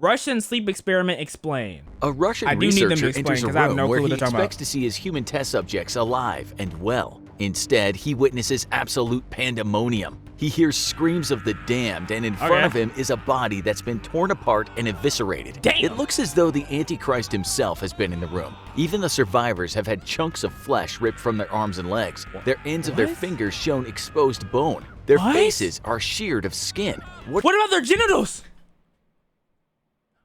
Russian sleep experiment explain. A Russian I do need them to researcher explain, enters a 'cause I have room no where clue he what they're talking expects about. to see his human test subjects alive and well. Instead, he witnesses absolute pandemonium. He hears screams of the damned, and in front of him is a body that's been torn apart and eviscerated. Damn. It looks as though the Antichrist himself has been in the room. Even the survivors have had chunks of flesh ripped from their arms and legs, their ends of their What? fingers shown exposed bone. Their What? faces are sheared of skin. What about their genitals?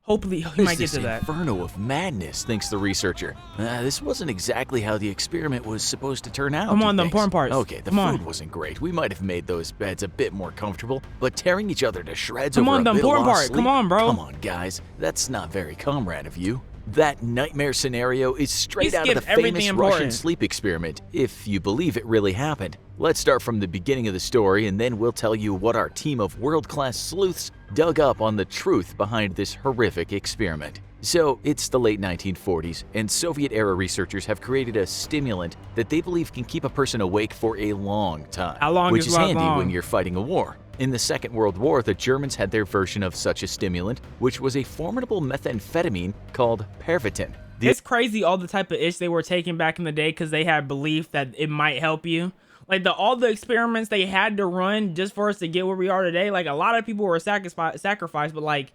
Hopefully, he might get this to that. inferno of madness, thinks the researcher. This wasn't exactly how the experiment was supposed to turn out. Come he on, the thinks. important parts. Okay, the Come on. food wasn't great. We might have made those beds a bit more comfortable, but tearing each other to shreds Come over on, a the bit of important lost part. sleep? Come on, bro. Come on, guys. That's not very comrade of you. That nightmare scenario is straight out of the skipped everything famous important. Russian sleep experiment, if you believe it really happened. Let's start from the beginning of the story, and then we'll tell you what our team of world-class sleuths dug up on the truth behind this horrific experiment. So, it's the late 1940s, and Soviet-era researchers have created a stimulant that they believe can keep a person awake for a long time, How long which is is handy long? when you're fighting a war. In the Second World War, the Germans had their version of such a stimulant, which was a formidable methamphetamine called Pervitin. It's crazy all the type of ish they were taking back in the day because they had belief that it might help you. Like all the experiments they had to run just for us to get where we are today. Like a lot of people were sacrificed, but like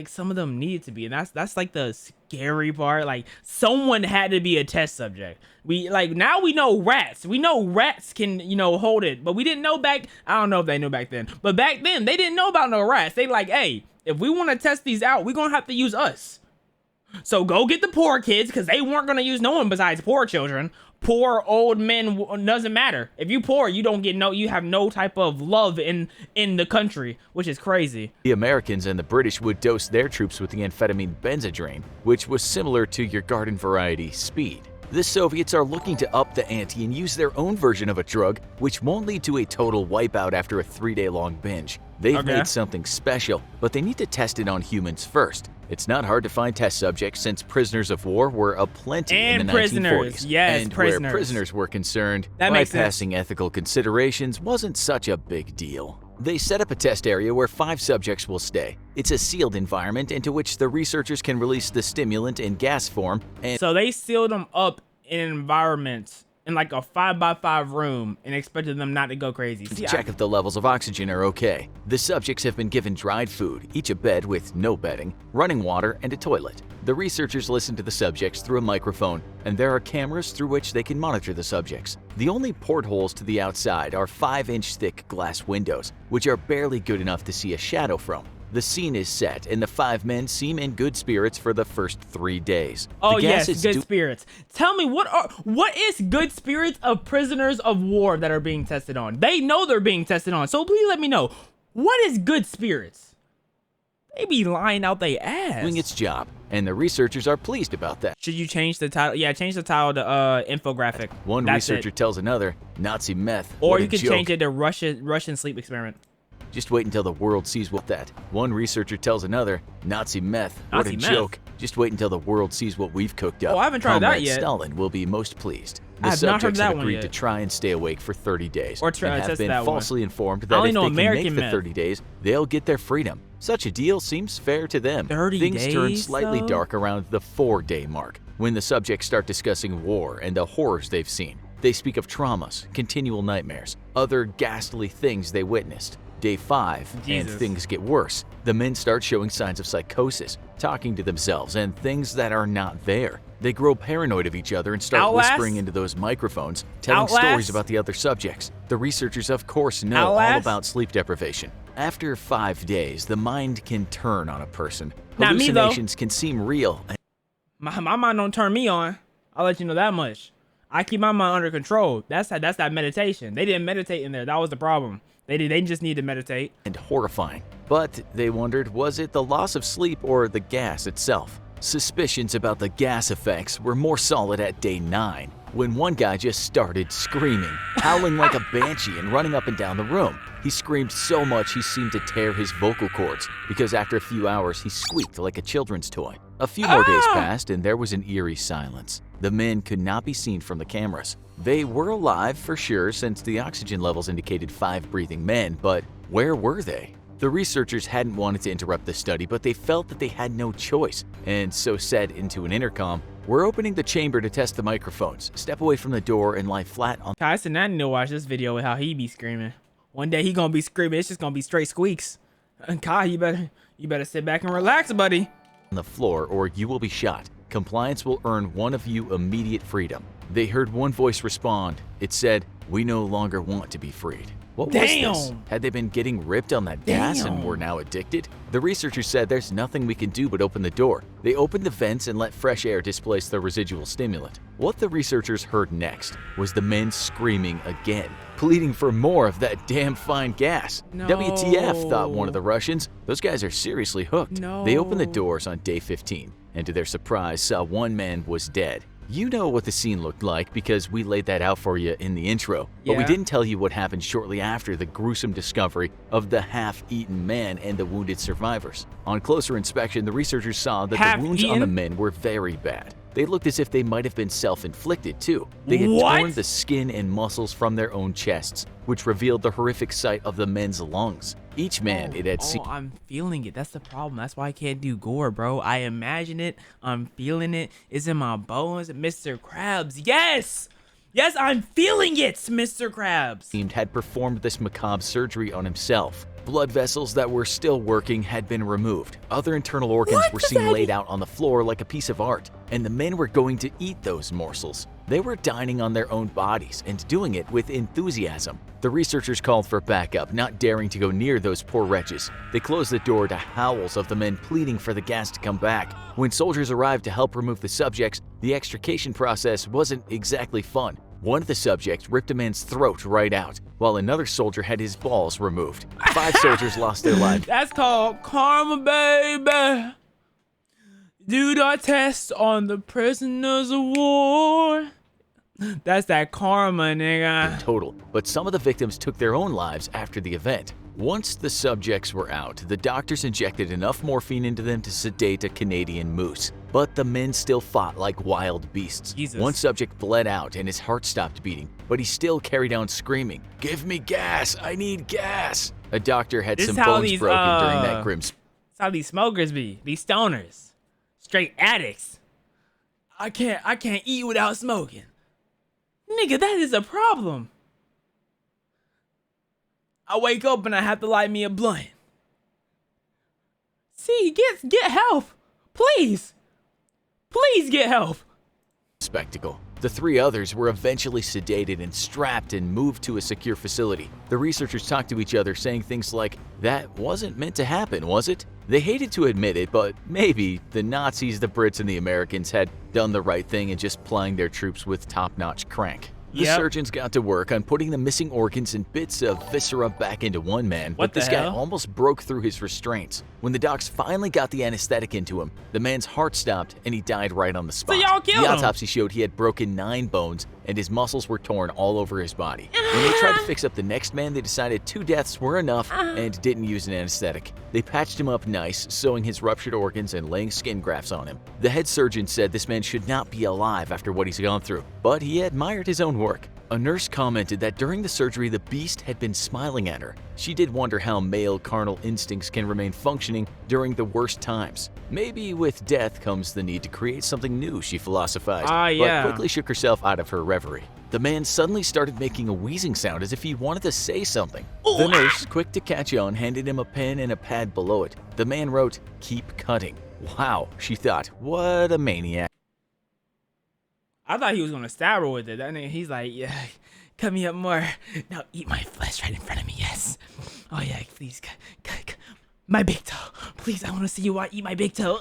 some of them needed to be, and that's like the scary part. Like someone had to be a test subject. Now we know rats. We know rats can hold it, but we didn't know back. I don't know if they knew back then, but back then they didn't know about no rats. They like, hey, if we want to test these out, we're gonna have to use us. So go get the poor kids, because they weren't gonna use no one besides poor children. Poor old men doesn't matter. If you poor, you don't get you have no type of love in the country, which is crazy. The Americans and the British would dose their troops with the amphetamine Benzedrine, which was similar to your garden variety speed. The Soviets are looking to up the ante and use their own version of a drug, which won't lead to a total wipeout after a 3-day-long binge. They've made something special, but they need to test it on humans first. It's not hard to find test subjects since prisoners of war were aplenty in the 1940s. And where prisoners were concerned, bypassing ethical considerations wasn't such a big deal. They set up a test area where 5 subjects will stay. It's a sealed environment into which the researchers can release the stimulant in gas form. And so they sealed them up in an environment in like a 5x5 room and expected them not to go crazy. to check if the levels of oxygen are okay. The subjects have been given dried food, each a bed with no bedding, running water, and a toilet. The researchers listen to the subjects through a microphone, and there are cameras through which they can monitor the subjects. The only portholes to the outside are 5-inch thick glass windows, which are barely good enough to see a shadow from. The scene is set, and the 5 men seem in good spirits for the first 3 days. Oh yes, good spirits. Tell me, what is good spirits of prisoners of war that are being tested on? They know they're being tested on, so please let me know. What is good spirits? They be lying out they ass. Doing its job, and the researchers are pleased about that. Should you change the title? Yeah, change the title to infographic. One researcher tells another, Nazi meth. Or you could change it to Russian sleep experiment. Just wait until the world sees what that. One researcher tells another, Nazi meth. What a joke. Just wait until the world sees what we've cooked up. Oh, I haven't tried that yet. Stalin will be most pleased. I The have not heard subjects that have one agreed yet. to try and stay awake for 30 days. Or try and to have test been that one. falsely informed I that only if know they can American make the meth. 30 days, they'll get their freedom. Such a deal seems fair to them. 30 Things turn days, slightly though? dark around the 4-day mark, when the subjects start discussing war and the horrors they've seen. They speak of traumas, continual nightmares, other ghastly things they witnessed. Day 5, and Jesus. things get worse. The men start showing signs of psychosis, talking to themselves and things that are not there. They grow paranoid of each other and start Outlast? whispering into those microphones, telling Outlast? stories about the other subjects. The researchers, of course, know all Outlast? about sleep deprivation. After 5 days, the mind can turn on a person. Not me, though. Hallucinations can seem real. My mind don't turn me on. I'll let you know that much. I keep my mind under control. That's that meditation. They didn't meditate in there. That was the problem. They just need to meditate. And horrifying. But they wondered, was it the loss of sleep or the gas itself? Suspicions about the gas effects were more solid at day 9, when one guy just started screaming, howling like a banshee and running up and down the room. He screamed so much he seemed to tear his vocal cords, because after a few hours he squeaked like a children's toy. A few more days passed and there was an eerie silence. The men could not be seen from the cameras. They were alive for sure since the oxygen levels indicated 5 breathing men, but where were they? The researchers hadn't wanted to interrupt the study, but they felt that they had no choice, and so said into an intercom, "We're opening the chamber to test the microphones. Step away from the door and lie flat on." Tyson, I need to watch this video with how he be screaming. One day he gonna be screaming, it's just gonna be straight squeaks. And Kai, you better sit back and relax, buddy. the floor or you will be shot. Compliance will earn one of you immediate freedom. They heard one voice respond. It said, "We no longer want to be freed." What was this? Had they been getting ripped on that gas and were now addicted? The researchers said there's nothing we can do but open the door. They opened the vents and let fresh air displace the residual stimulant. What the researchers heard next was the men screaming again, pleading for more of that damn fine gas. No. WTF, thought one of the Russians. Those guys are seriously hooked. No. They opened the doors on day 15, and to their surprise saw one man was dead. You know what the scene looked like because we laid that out for you in the intro, but we Yeah. didn't tell you what happened shortly after the gruesome discovery of the half-eaten man and the wounded survivors. On closer inspection, the researchers saw that the wounds on the men were very bad. They looked as if they might have been self-inflicted too. They had torn the skin and muscles from their own chests, which revealed the horrific sight of the men's lungs. Each man it had seen. I'm feeling it. That's the problem. That's why I can't do gore, bro. I imagine it. I'm feeling it. It's in my bones. Mr. Krabs. Yes! Yes, I'm feeling it, Mr. Krabs. Had performed this macabre surgery on himself. Blood vessels that were still working had been removed. Other internal organs were seen laid out on the floor like a piece of art, and the men were going to eat those morsels. They were dining on their own bodies and doing it with enthusiasm. The researchers called for backup, not daring to go near those poor wretches. They closed the door to howls of the men pleading for the gas to come back. When soldiers arrived to help remove the subjects, the extrication process wasn't exactly fun. One of the subjects ripped a man's throat right out, while another soldier had his balls removed. 5 soldiers lost their lives. That's called karma, baby. Do the test on the prisoners of war. That's that karma, nigga. Total, but some of the victims took their own lives after the event. Once the subjects were out, the doctors injected enough morphine into them to sedate a Canadian moose. But the men still fought like wild beasts. Jesus. One subject bled out and his heart stopped beating, but he still carried on screaming, "Give me gas, I need gas." A doctor had some bones broken during that grim. That's how these smokers be. These stoners. Straight addicts. I can't eat without smoking. Nigga, that is a problem. I wake up and I have to light me a blunt. See, get help. Please. Please get help. Spectacle. The 3 others were eventually sedated and strapped and moved to a secure facility. The researchers talked to each other saying things like, "That wasn't meant to happen, was it?" They hated to admit it, but maybe the Nazis, the Brits, and the Americans had done the right thing in just plying their troops with top-notch crank. The surgeons got to work on putting the missing organs and bits of viscera back into one man, but this guy almost broke through his restraints. When the docs finally got the anesthetic into him, the man's heart stopped and he died right on the spot. So y'all killed him. The autopsy showed he had broken 9 bones and his muscles were torn all over his body. When they tried to fix up the next man, they decided 2 deaths were enough and didn't use an anesthetic. They patched him up nice, sewing his ruptured organs and laying skin grafts on him. The head surgeon said this man should not be alive after what he's gone through, but he admired his own work. A nurse commented that during the surgery, the beast had been smiling at her. She did wonder how male carnal instincts can remain functioning during the worst times. Maybe with death comes the need to create something new, she philosophized, but quickly shook herself out of her reverie. The man suddenly started making a wheezing sound as if he wanted to say something. The nurse, quick to catch on, handed him a pen and a pad below it. The man wrote, "Keep cutting." Wow, she thought, what a maniac. I thought he was gonna stab her with it. That nigga, he's like, yeah, cut me up more. Now eat my flesh right in front of me, yes. Oh yeah, please, cut. My big toe. Please, I want to see you eat my big toe.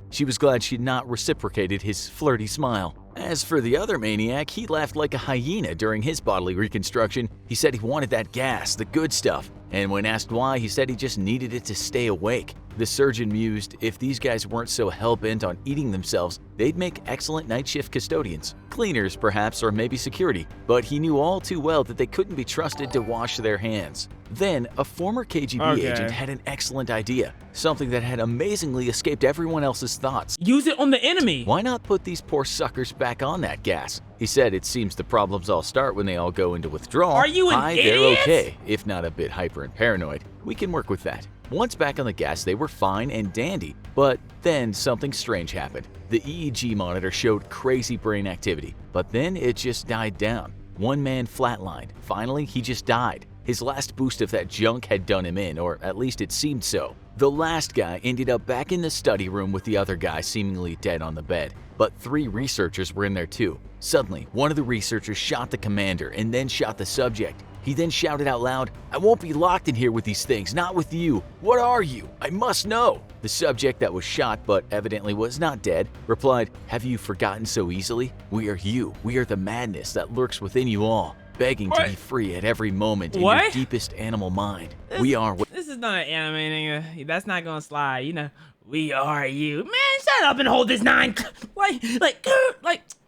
She was glad she'd not reciprocated his flirty smile. As for the other maniac, he laughed like a hyena during his bodily reconstruction. He said he wanted that gas, the good stuff, and when asked why, he said he just needed it to stay awake. The surgeon mused, if these guys weren't so hell-bent on eating themselves, they'd make excellent night shift custodians. Cleaners, perhaps, or maybe security, but he knew all too well that they couldn't be trusted to wash their hands. Then, a former KGB Okay. agent had an excellent idea, something that had amazingly escaped everyone else's thoughts. Use it on the enemy. Why not put these poor suckers back on that gas? He said it seems the problems all start when they all go into withdrawal. Are you an Hi, idiot? they're okay, if not a bit hyper and paranoid. We can work with that. Once back on the gas, they were fine and dandy, but then something strange happened. The EEG monitor showed crazy brain activity, but then it just died down. One man flatlined. Finally, he just died. His last boost of that junk had done him in, or at least it seemed so. The last guy ended up back in the study room with the other guy seemingly dead on the bed, but 3 researchers were in there too. Suddenly, one of the researchers shot the commander and then shot the subject. He then shouted out loud, "I won't be locked in here with these things, not with you. What are you? I must know." The subject that was shot but evidently was not dead replied, "Have you forgotten so easily? We are you. We are the madness that lurks within you all, begging to be free at every moment in your deepest animal mind. We are what." This is not an anime, nigga. That's not gonna slide, you know. We are you. Man, shut up and hold this 9. like,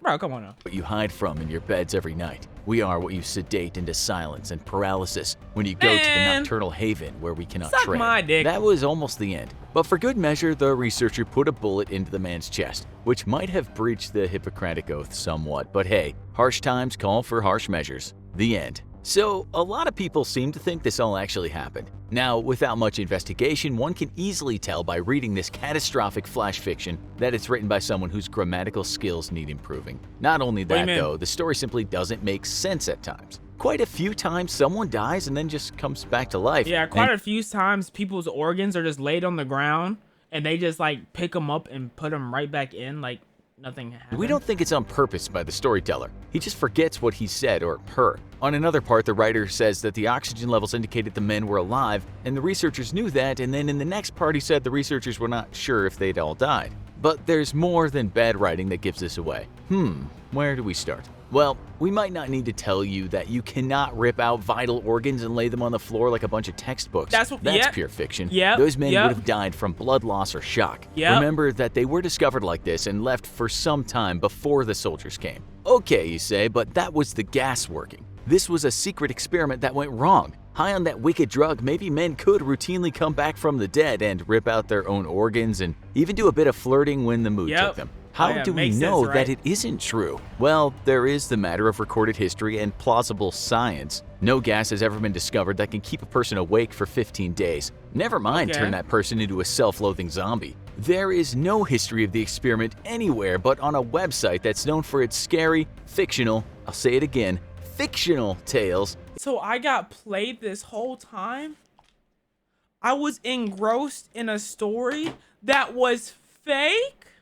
bro, come on now. What you hide from in your beds every night. We are what you sedate into silence and paralysis when you go to the nocturnal haven where we cannot Suck tread. my dick. That was almost the end. But for good measure, the researcher put a bullet into the man's chest, which might have breached the Hippocratic Oath somewhat, but hey, harsh times call for harsh measures. The end. So, a lot of people seem to think this all actually happened. Now, without much investigation, one can easily tell by reading this catastrophic flash fiction that it's written by someone whose grammatical skills need improving. Not only that, though, the story simply doesn't make sense at times. Quite a few times, someone dies and then just comes back to life. Yeah, quite a few times people's organs are just laid on the ground and they just like pick them up and put them right back in like nothing happened. We don't think it's on purpose by the storyteller. He just forgets what he said or her. On another part, the writer says that the oxygen levels indicated the men were alive, and the researchers knew that, and then in the next part he said the researchers were not sure if they'd all died. But there's more than bad writing that gives this away. Where do we start? Well, we might not need to tell you that you cannot rip out vital organs and lay them on the floor like a bunch of textbooks. That's pure fiction. Those men would have died from blood loss or shock. Remember that they were discovered like this and left for some time before the soldiers came. Okay, you say, but that was the gas working. This was a secret experiment that went wrong. High on that wicked drug, maybe men could routinely come back from the dead and rip out their own organs and even do a bit of flirting when the mood took them. How do we know that it isn't true? Well, there is the matter of recorded history and plausible science. No gas has ever been discovered that can keep a person awake for 15 days. Never mind turn that person into a self-loathing zombie. There is no history of the experiment anywhere but on a website that's known for its scary, fictional, I'll say it again, fictional tales. So I got played this whole time? I was engrossed in a story that was fake?